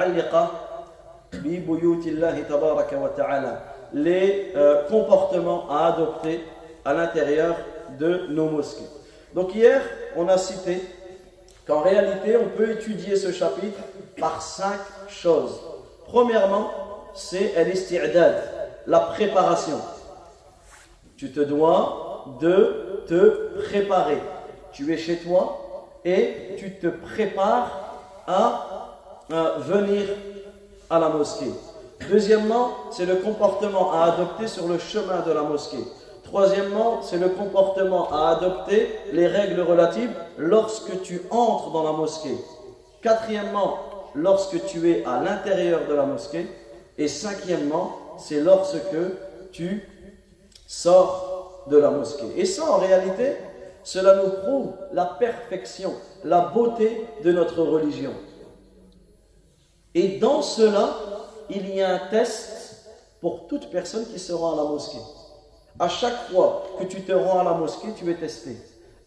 muta'alliqa bi buyutillahi tabaraka wa ta'ala, les comportements à adopter à l'intérieur de nos mosquées. Donc hier, on a cité qu'en réalité, on peut étudier ce chapitre par 5 choses. Premièrement, c'est al-isti'dad, la préparation. Tu te dois de te préparer. Tu es chez toi et tu te prépares à venir à la mosquée. Deuxièmement, c'est le comportement à adopter sur le chemin de la mosquée. Troisièmement, c'est le comportement à adopter, les règles relatives lorsque tu entres dans la mosquée. Quatrièmement, lorsque tu es à l'intérieur de la mosquée. Et cinquièmement, c'est lorsque tu sors de la mosquée. Et ça, en réalité, cela nous prouve la perfection, la beauté de notre religion. Et dans cela, il y a un test pour toute personne qui se rend à la mosquée. À chaque fois que tu te rends à la mosquée, tu es testé.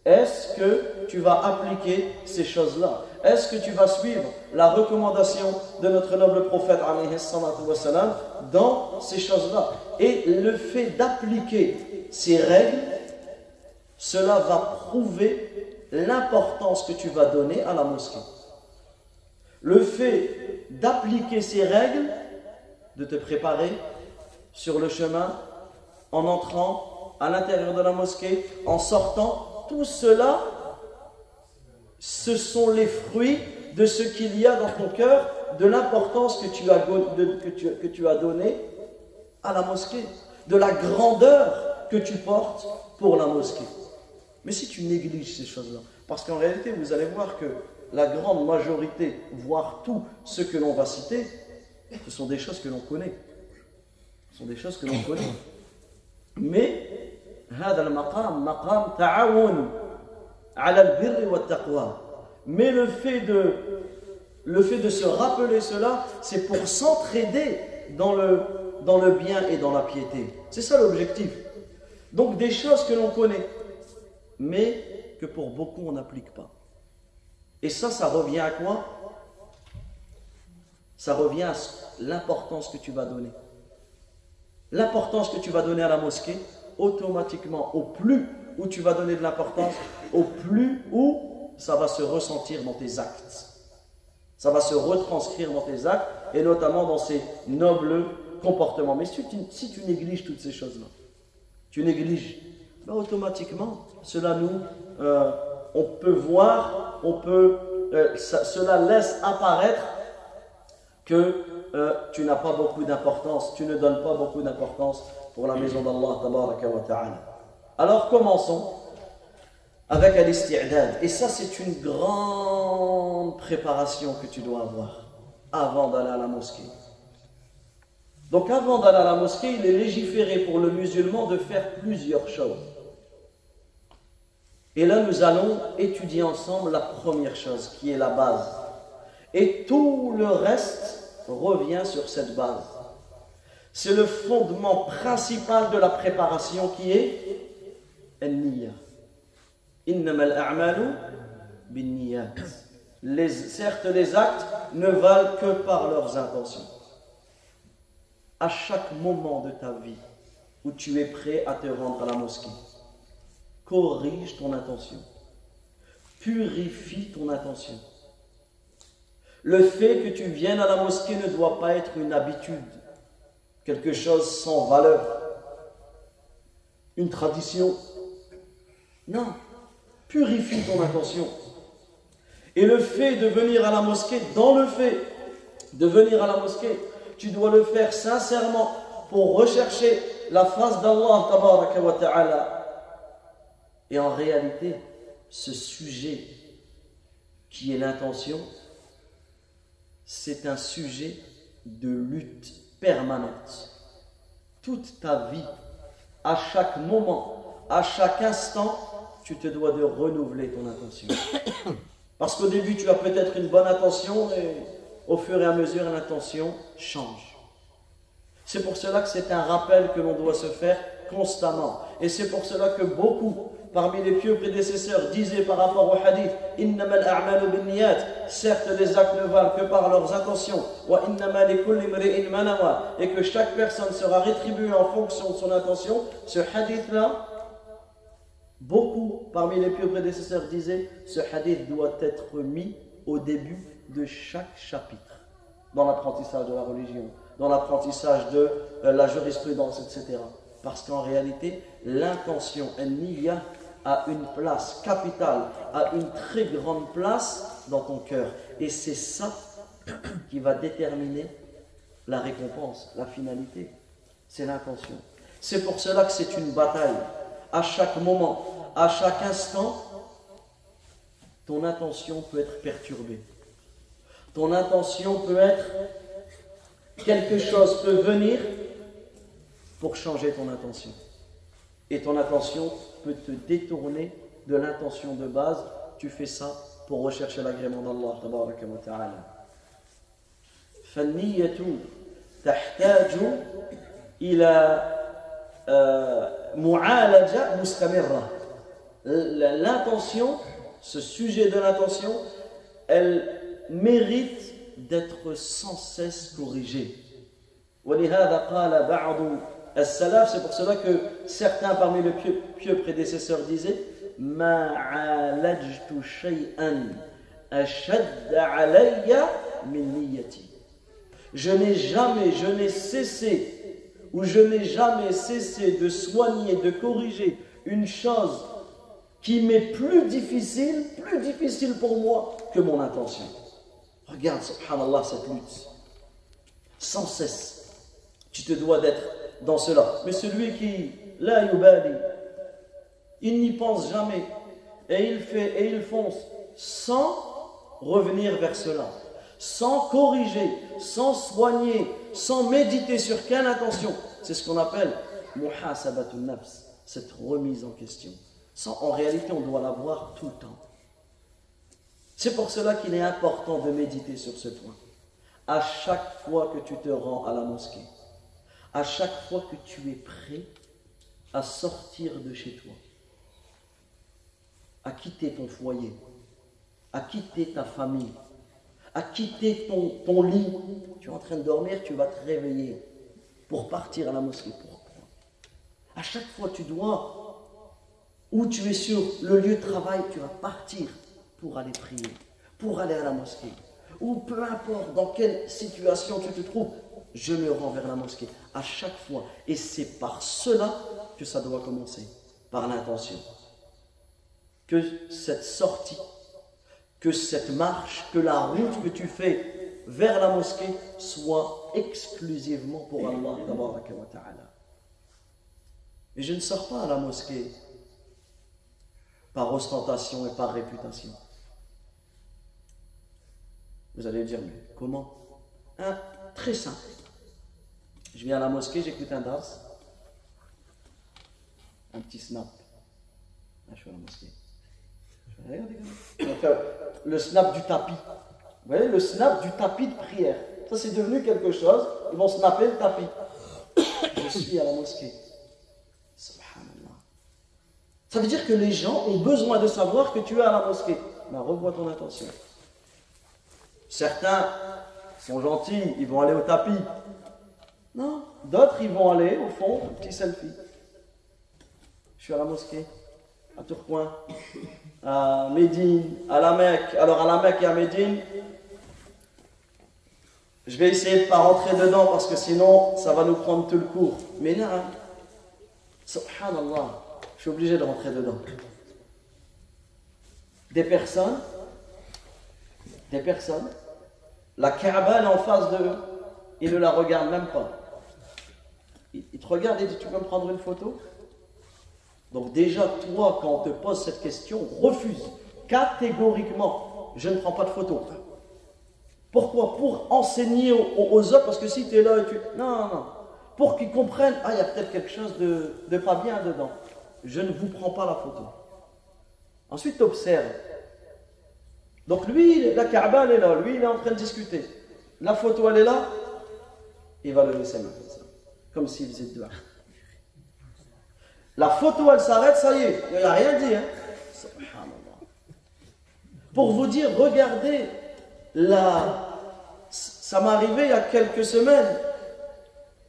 Est-ce que tu vas appliquer ces choses-là? Est-ce que tu vas suivre la recommandation de notre noble prophète alayhi salatu wa salam dans ces choses-là? Et le fait d'appliquer ces règles, cela va prouver l'importance que tu vas donner à la mosquée. Le fait d'appliquer ces règles, de te préparer sur le chemin, en entrant à l'intérieur de la mosquée, en sortant, tout cela, ce sont les fruits de ce qu'il y a dans ton cœur, de l'importance que tu as donnée à la mosquée, de la grandeur que tu portes pour la mosquée. Mais si tu négliges ces choses-là, parce qu'en réalité, vous allez voir que la grande majorité, voire tout ce que l'on va citer, ce sont des choses que l'on connaît. Ce sont des choses que l'on connaît. Mais mais le fait de se rappeler cela, c'est pour s'entraider dans le bien et dans la piété. C'est ça l'objectif. Donc des choses que l'on connaît, mais que pour beaucoup on n'applique pas. Et ça revient à quoi? Ça revient à l'importance que tu vas donner. L'importance que tu vas donner à la mosquée, automatiquement, au plus où tu vas donner de l'importance, au plus où ça va se ressentir dans tes actes. Ça va se retranscrire dans tes actes, et notamment dans ces nobles comportements. Mais si tu négliges toutes ces choses-là, tu négliges, ben automatiquement, cela on peut voir, cela laisse apparaître que tu n'as pas beaucoup d'importance, tu ne donnes pas beaucoup d'importance pour la maison d'Allah tabaraka wa ta'ala. Alors commençons avec al-isti'dad. Et ça, c'est une grande préparation que tu dois avoir avant d'aller à la mosquée. Donc avant d'aller à la mosquée, il est légiféré pour le musulman de faire plusieurs choses. Et là, nous allons étudier ensemble la première chose, qui est la base. Et tout le reste revient sur cette base. C'est le fondement principal de la préparation qui est al-niyya. Innamal a'malu bin-niyyat. Certes, les actes ne valent que par leurs intentions. À chaque moment de ta vie où tu es prêt à te rendre à la mosquée, corrige ton intention. Purifie ton intention. Le fait que tu viennes à la mosquée ne doit pas être une habitude, quelque chose sans valeur, une tradition. Non, purifie ton intention. Et le fait de venir à la mosquée, dans le fait de venir à la mosquée, tu dois le faire sincèrement pour rechercher la face d'Allah tabaraka wa ta'ala. Et en réalité, ce sujet qui est l'intention, c'est un sujet de lutte permanente. Toute ta vie, à chaque moment, à chaque instant, tu te dois de renouveler ton intention. Parce qu'au début, tu as peut-être une bonne intention et au fur et à mesure, l'intention change. C'est pour cela que c'est un rappel que l'on doit se faire constamment. Et c'est pour cela que beaucoup parmi les pieux prédécesseurs disaient par rapport au hadith Innama al-a'malu bin-niyat, certes les actes ne valent que par leurs intentions, wa innama likulli imri'in ma nawa, et que chaque personne sera rétribuée en fonction de son intention. Ce hadith-là, beaucoup parmi les pieux prédécesseurs disaient ce hadith doit être mis au début de chaque chapitre, dans l'apprentissage de la religion, dans l'apprentissage de la jurisprudence, etc. Parce qu'en réalité, l'intention, al-niyya, a une place capitale, a une très grande place dans ton cœur. Et c'est ça qui va déterminer la récompense, la finalité. C'est l'intention. C'est pour cela que c'est une bataille. À chaque moment, à chaque instant, ton intention peut être perturbée. Ton intention peut être... Quelque chose peut venir pour changer ton intention. Et ton intention peut te détourner de l'intention de base. Tu fais ça pour rechercher l'agrément d'Allah tabaraka wa ta'ala. فالنية تحتاج إلى معالجة مستمرة. L'intention, ce sujet de l'intention, elle mérite d'être sans cesse corrigée. ولهذا قال بعض السلف, c'est pour cela que certains parmi les pieux prédécesseurs disaient ما عالجت شيئا أشد علي من نيتي. Je n'ai jamais cessé de soigner, de corriger une chose qui m'est plus difficile pour moi que mon intention. Regarde, subhanallah, cette lutte. Sans cesse. Tu te dois d'être dans cela. Mais celui qui, la yubali, il n'y pense jamais. Et il fait et il fonce sans revenir vers cela. Sans corriger, sans soigner, sans méditer sur quelle intention. C'est ce qu'on appelle muhasabatun nafs, cette remise en question. En réalité, on doit l'avoir tout le temps. C'est pour cela qu'il est important de méditer sur ce point. À chaque fois que tu te rends à la mosquée, à chaque fois que tu es prêt à sortir de chez toi, à quitter ton foyer, à quitter ta famille, à quitter ton lit, tu es en train de dormir, tu vas te réveiller pour partir à la mosquée. Pourquoi? À chaque fois tu dois, ou tu es sur le lieu de travail, tu vas partir pour aller prier, pour aller à la mosquée, ou peu importe dans quelle situation tu te trouves, je me rends vers la mosquée à chaque fois. Et c'est par cela que ça doit commencer, par l'intention. Que cette sortie, que cette marche, que la route que tu fais vers la mosquée soit exclusivement pour Allah tabaraka wa ta'ala. Et je ne sors pas à la mosquée par ostentation et par réputation. Vous allez dire, mais comment? Très simple. Je viens à la mosquée, j'écoute un dars, un petit snap. Là, je suis à la mosquée. Regardez, le snap du tapis. Vous voyez, le snap du tapis de prière. Ça, c'est devenu quelque chose. Ils vont snapper le tapis. Je suis à la mosquée. Subhanallah. Ça veut dire que les gens ont besoin de savoir que tu es à la mosquée. Mais revois ton intention. Certains sont gentils, ils vont aller au tapis. Non, d'autres ils vont aller au fond, un petit selfie. Je suis à la mosquée, à Tourcoing, à Médine, à la Mecque. Alors à la Mecque et à Médine, je vais essayer de ne pas rentrer dedans parce que sinon ça va nous prendre tout le cours. Mais non, subhanallah, je suis obligé de rentrer dedans. Des personnes, la Kaaba est en face d'eux, ils ne la regardent même pas. Ils te regardent et disent, tu peux me prendre une photo? Donc déjà, toi, quand on te pose cette question, refuse catégoriquement, je ne prends pas de photo. Pourquoi? Pour enseigner aux autres, parce que si tu es là et tu... Non. Pour qu'ils comprennent, il y a peut-être quelque chose de pas bien dedans. Je ne vous prends pas la photo. Ensuite, tu observes. Donc lui, la Kaaba, elle est là. Lui, il est en train de discuter. La photo, elle est là. Il va le laisser là, comme ça. Comme s'il faisait dehors. La photo, elle s'arrête, ça y est, il n'y a rien dit. Hein. Pour vous dire, regardez, ça m'est arrivé il y a quelques semaines.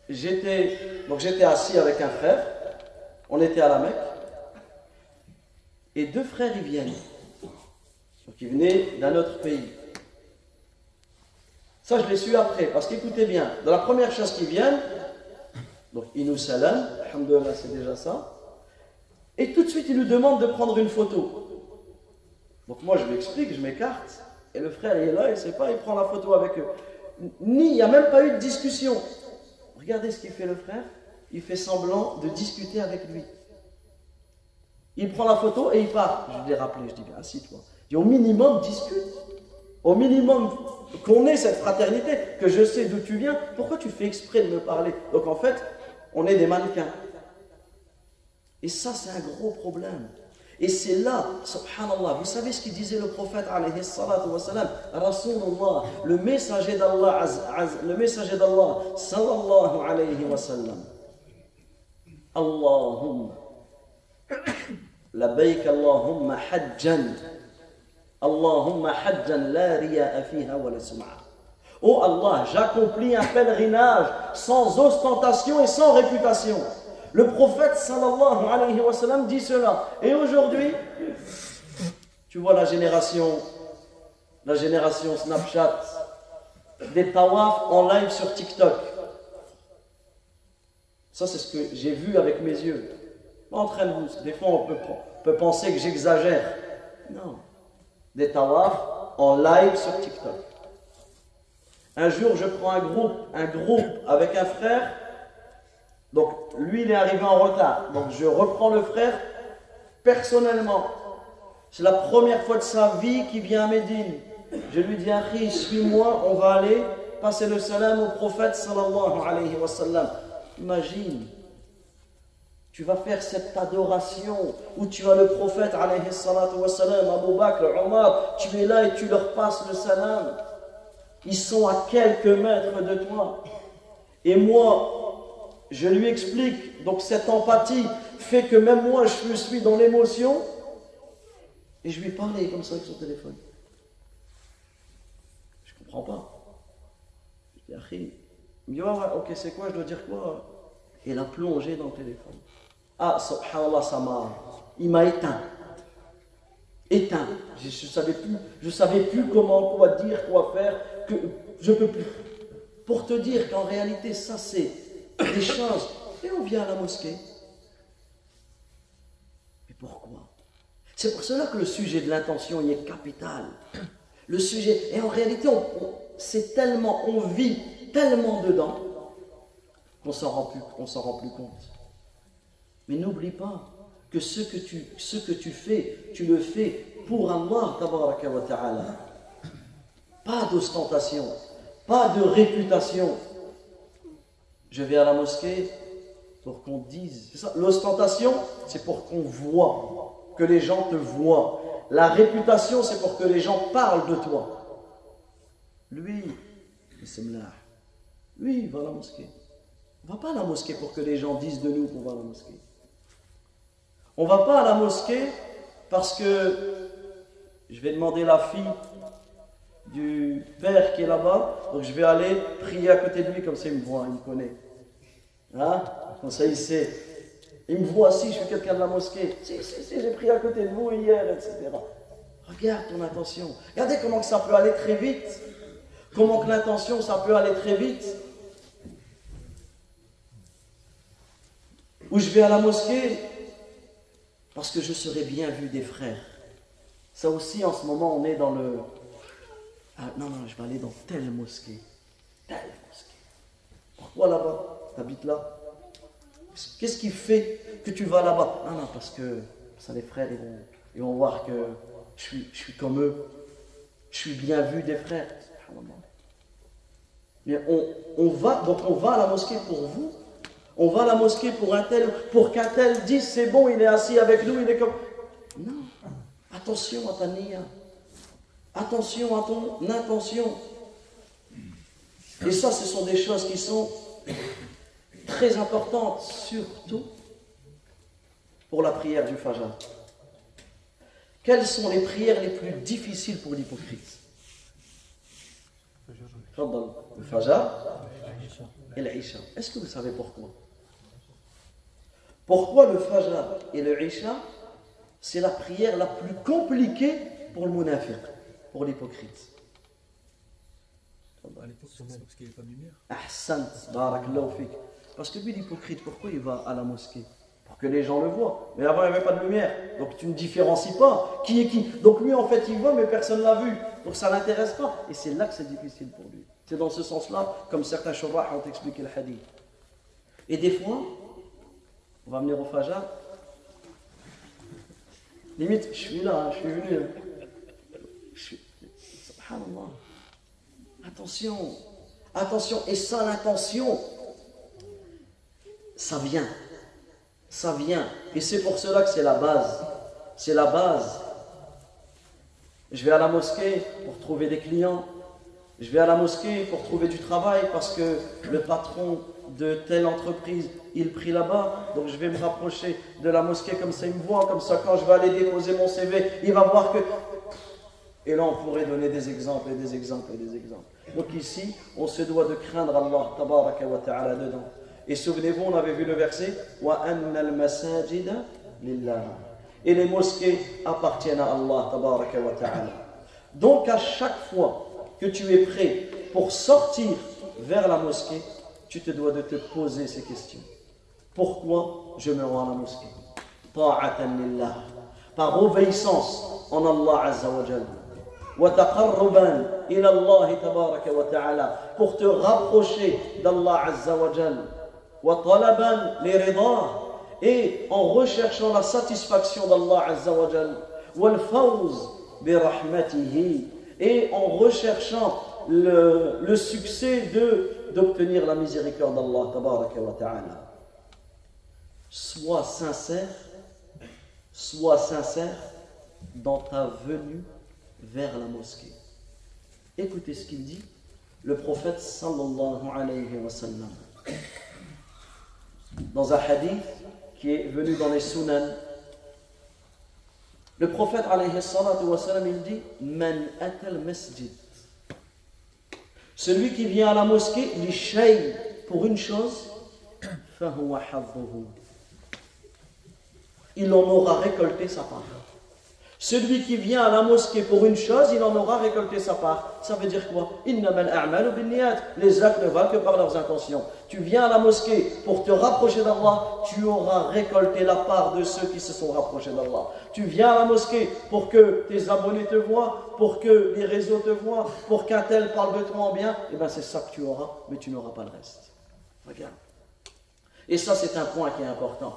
J'étais assis avec un frère, on était à la Mecque, et deux frères ils viennent. Donc ils venaient d'un autre pays. Ça je l'ai su après, parce qu'écoutez bien, dans la première chose qu'ils viennent, donc ils nous salam, alhamdoulilah c'est déjà ça, et tout de suite ils nous demandent de prendre une photo. Donc moi je lui explique, je m'écarte, et le frère il est là, il ne sait pas, il prend la photo avec eux. Il n'y a même pas eu de discussion. Regardez ce qu'il fait le frère, il fait semblant de discuter avec lui. Il prend la photo et il part. Je l'ai rappelé, je dis, assis-toi. Je dis, au minimum, discute. Au minimum, qu'on ait cette fraternité, que je sais d'où tu viens, pourquoi tu fais exprès de me parler? Donc en fait, on est des mannequins. Et ça, c'est un gros problème. Et c'est là, subhanallah, vous savez ce qu'il disait le prophète, alayhi salatu wa salam, Rasulullah, le messager d'Allah, sallallahu alayhi wa sallam. Allahumma, labayk Allahumma hajjan, Allahumma hajjan la riya'a fiha wa la sum'a. Oh Allah, j'accomplis un pèlerinage sans ostentation et sans réputation. Le prophète sallallahu alayhi wa sallam dit cela. Et aujourd'hui, tu vois la génération Snapchat, des tawaf en live sur TikTok. Ça, c'est ce que j'ai vu avec mes yeux. Entraîne-vous. Des fois, on peut penser que j'exagère. Non. Des tawaf en live sur TikTok. Un jour, je prends un groupe avec un frère. Donc, lui, il est arrivé en retard. Donc, je reprends le frère personnellement. C'est la première fois de sa vie qu'il vient à Médine. Je lui dis, Akhi, suis-moi, on va aller passer le salam au prophète sallallahu alayhi wa sallam. Imagine, tu vas faire cette adoration où tu as le prophète alayhi salatu wa sallam, Abu Bakr, Omar, tu es là et tu leur passes le salam. Ils sont à quelques mètres de toi. Et moi, je lui explique, donc cette empathie fait que même moi je suis dans l'émotion et je lui parlais comme ça avec son téléphone. Je ne comprends pas. Je dis, Akhi, il me dit, ok, c'est quoi, je dois dire quoi? Et il a plongé dans le téléphone. Ah, subhanallah, il m'a éteint. Éteint. Je ne savais plus comment, quoi dire, quoi faire, que je ne peux plus. Pour te dire qu'en réalité, ça c'est des choses. Et on vient à la mosquée. Mais pourquoi? C'est pour cela que le sujet de l'intention y est capital. Le sujet, et en réalité, on vit tellement dedans qu'on s'en rend plus compte. Mais n'oublie pas que ce que tu fais, tu le fais pour Allah, tabaraka wa ta'ala. Pas d'ostentation, pas de réputation. Je vais à la mosquée pour qu'on dise. C'est ça. L'ostentation, c'est pour qu'on voit, que les gens te voient. La réputation, c'est pour que les gens parlent de toi. Lui, il va à la mosquée. On ne va pas à la mosquée pour que les gens disent de nous qu'on va à la mosquée. On ne va pas à la mosquée parce que je vais demander la fille du père qui est là-bas, donc je vais aller prier à côté de lui, comme ça il me voit, il me connaît. Hein? Comme ça il sait. Il me voit, si je suis quelqu'un de la mosquée, si, j'ai prié à côté de vous hier, etc. Regarde ton intention. Regardez comment que ça peut aller très vite. Comment que l'intention, ça peut aller très vite. Ou je vais à la mosquée parce que je serai bien vu des frères. Ça aussi, en ce moment, on est dans le... Ah, non, je vais aller dans telle mosquée. Telle mosquée. Pourquoi là-bas? Tu habites là? Qu'est-ce qui fait que tu vas là-bas? Non, parce que ça, les frères, ils vont voir que je suis comme eux. Je suis bien vu des frères. Mais on va à la mosquée pour vous. On va à la mosquée pour un tel, pour qu'un tel dise c'est bon, il est assis avec nous, il est comme... Non, attention à ta niya. Attention à ton intention. Et ça, ce sont des choses qui sont très importantes, surtout pour la prière du Fajr? Quelles sont les prières les plus difficiles pour l'hypocrite? Le Fajr et l'Isha. Est-ce que vous savez pourquoi? Pourquoi le Fajr et le Isha, c'est la prière la plus compliquée pour le munafiq, pour l'hypocrite? À l'époque, c'est parce qu'il n'y avait pas de lumière. Ahsant, barakallahu fik. Parce que lui, l'hypocrite, pourquoi il va à la mosquée? Pour que les gens le voient. Mais avant, il n'y avait pas de lumière. Donc tu ne différencies pas qui est qui. Donc lui, en fait, il voit, mais personne ne l'a vu. Donc ça ne l'intéresse pas. Et c'est là que c'est difficile pour lui. C'est dans ce sens-là, comme certains shurrah ont expliqué le hadith. Et des fois, on va venir au Fajr. Limite, je suis là, je suis venu. Subhanallah. Attention, attention, et ça, l'intention, ça vient, et c'est pour cela que c'est la base, Je vais à la mosquée pour trouver des clients, je vais à la mosquée pour trouver du travail parce que le patron de telle entreprise, il prie là-bas, donc je vais me rapprocher de la mosquée, comme ça il me voit, comme ça quand je vais aller déposer mon CV, il va voir que... Et là on pourrait donner des exemples et des exemples et des exemples. Donc ici, on se doit de craindre Allah tabaraka wa ta'ala dedans. Et souvenez-vous, on avait vu le verset wa anna al-masajida lillah. Et les mosquées appartiennent à Allah tabaraka wa ta'ala. Donc à chaque fois que tu es prêt pour sortir vers la mosquée, tu te dois de te poser ces questions. Pourquoi je me rends à la mosquée? Ta'atan lillah. Par obéissance en Allah azza wa jalla. وَتَقَرُّبًا إِلَى اللَّهِ تَبَارَكَ وَتَعَالَى, pour te rapprocher d'Allah Azza wa Jal, وَطَلَبًا لِرِضَاهِ, et en recherchant la satisfaction d'Allah Azza wa Jal, وَالْفَوْزِ بِرَحْمَتِهِ, et en recherchant le succès d'obtenir la miséricorde d'Allah Tabaraka wa Ta'ala. Sois sincère dans ta venue vers la mosquée. Écoutez ce qu'il dit, le prophète sallallahu alayhi wa sallam. Dans un hadith qui est venu dans les sunan, le prophète alayhi salatu wa sallam, il dit Man atal masjid. Celui qui vient à la mosquée, li shay, pour une chose, fahuwa hadduhu. Il en aura récolté sa part. Celui qui vient à la mosquée pour une chose, il en aura récolté sa part. Ça veut dire quoi? Innamal a'malu binniyat. Les actes ne valent que par leurs intentions. Tu viens à la mosquée pour te rapprocher d'Allah, tu auras récolté la part de ceux qui se sont rapprochés d'Allah. Tu viens à la mosquée pour que tes abonnés te voient, pour que les réseaux te voient, pour qu'un tel parle de toi en bien, et bien c'est ça que tu auras, mais tu n'auras pas le reste. Regarde. Et ça, c'est un point qui est important.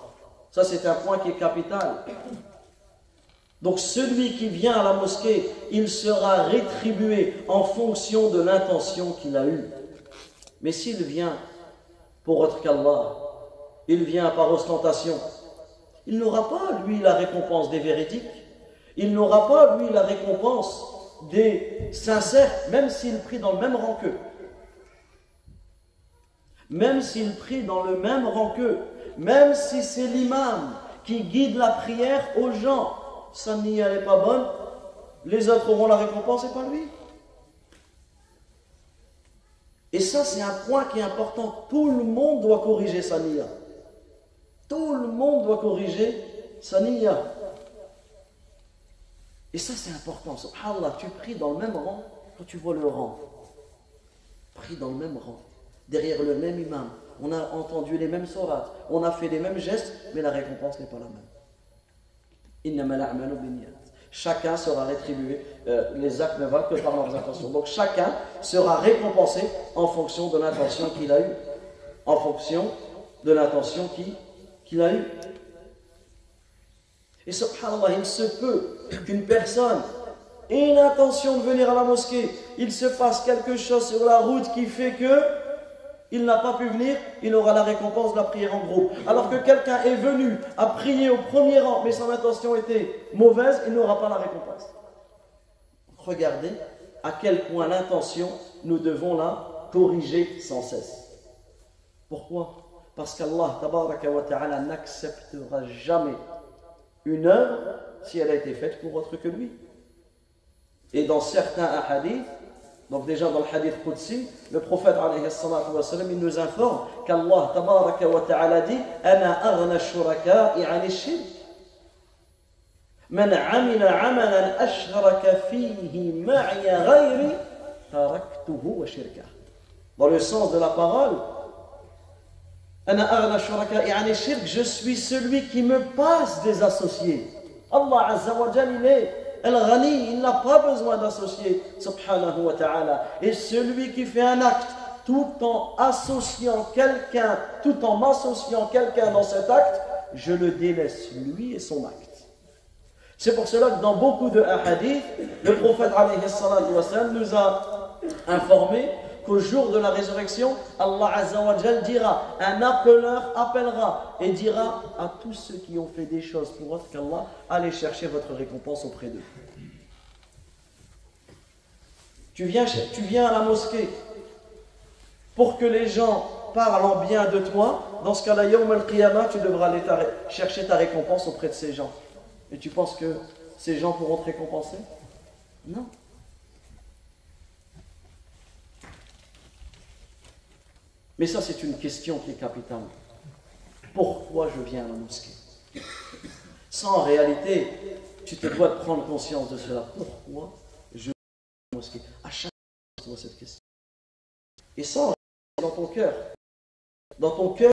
Ça, c'est un point qui est capital. Donc celui qui vient à la mosquée, il sera rétribué en fonction de l'intention qu'il a eue. Mais s'il vient pour autre qu'Allah, il vient par ostentation, il n'aura pas, lui, la récompense des véridiques, il n'aura pas, lui, la récompense des sincères, même s'il prie dans le même rang qu'eux. Même s'il prie dans le même rang qu'eux, même si c'est l'imam qui guide la prière aux gens, sa niya n'est pas bonne, les autres auront la récompense et pas lui. Et ça, c'est un point qui est important. Tout le monde doit corriger sa niya. Tout le monde doit corriger sa niya. Et ça, c'est important. Subhanallah, tu pries dans le même rang quand tu vois le rang. Prie dans le même rang, derrière le même imam. On a entendu les mêmes sourates, on a fait les mêmes gestes, mais la récompense n'est pas la même. Chacun sera rétribué, les actes ne valent que par leurs intentions. Donc chacun sera récompensé en fonction de l'intention qu'il a eue. En fonction de l'intention qu'il a eue. Et subhanallah, il se peut qu'une personne ait l'intention de venir à la mosquée, il se passe quelque chose sur la route qui fait que il n'a pas pu venir, il aura la récompense de la prière en groupe. Alors que quelqu'un est venu à prier au premier rang, mais son intention était mauvaise, il n'aura pas la récompense. Regardez à quel point l'intention, nous devons la corriger sans cesse. Pourquoi? Parce qu'Allah tabaraka wa ta'ala n'acceptera jamais une œuvre si elle a été faite pour autre que lui. Et dans certains hadiths, donc déjà dans le hadith Qudsi, le prophète alayhi salatu wa sallam, il nous informe qu'Allah tabaraka wa ta'ala dit Ana aghna shuraka'i 'ani shirk. Man 'amila 'amalan ashraka fihi ma'iya ghayri taraktuhu wa shirkah. Dans le sens de la parole, Ana aghna shuraka'i 'ani shirk, je suis celui qui me passe des associés. Allah azza wa jalla, il est Al-Ghani, il n'a pas besoin d'associer, subhanahu wa ta'ala. Et celui qui fait un acte tout en associant quelqu'un, tout en m'associant quelqu'un dans cet acte, je le délaisse, lui et son acte. C'est pour cela que dans beaucoup de hadiths, le prophète alayhi salatu wa sallam nous a informé qu'au jour de la résurrection, Allah azza wa jal dira, un appeleur appellera et dira à tous ceux qui ont fait des choses pour autre qu'Allah, allez chercher votre récompense auprès d'eux. Tu viens à la mosquée pour que les gens parlent en bien de toi. Dans ce cas-là, Yawm al-Qiyamah, tu devras aller chercher ta récompense auprès de ces gens. Et tu penses que ces gens pourront te récompenser? Non. Mais ça, c'est une question qui est capitale. Pourquoi je viens à la mosquée? Ça, en réalité, tu te dois de prendre conscience de cela. Pourquoi je viens à la mosquée? À chaque fois, tu poses cette question. Et ça, dans ton cœur. Dans ton cœur,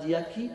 dit à qui?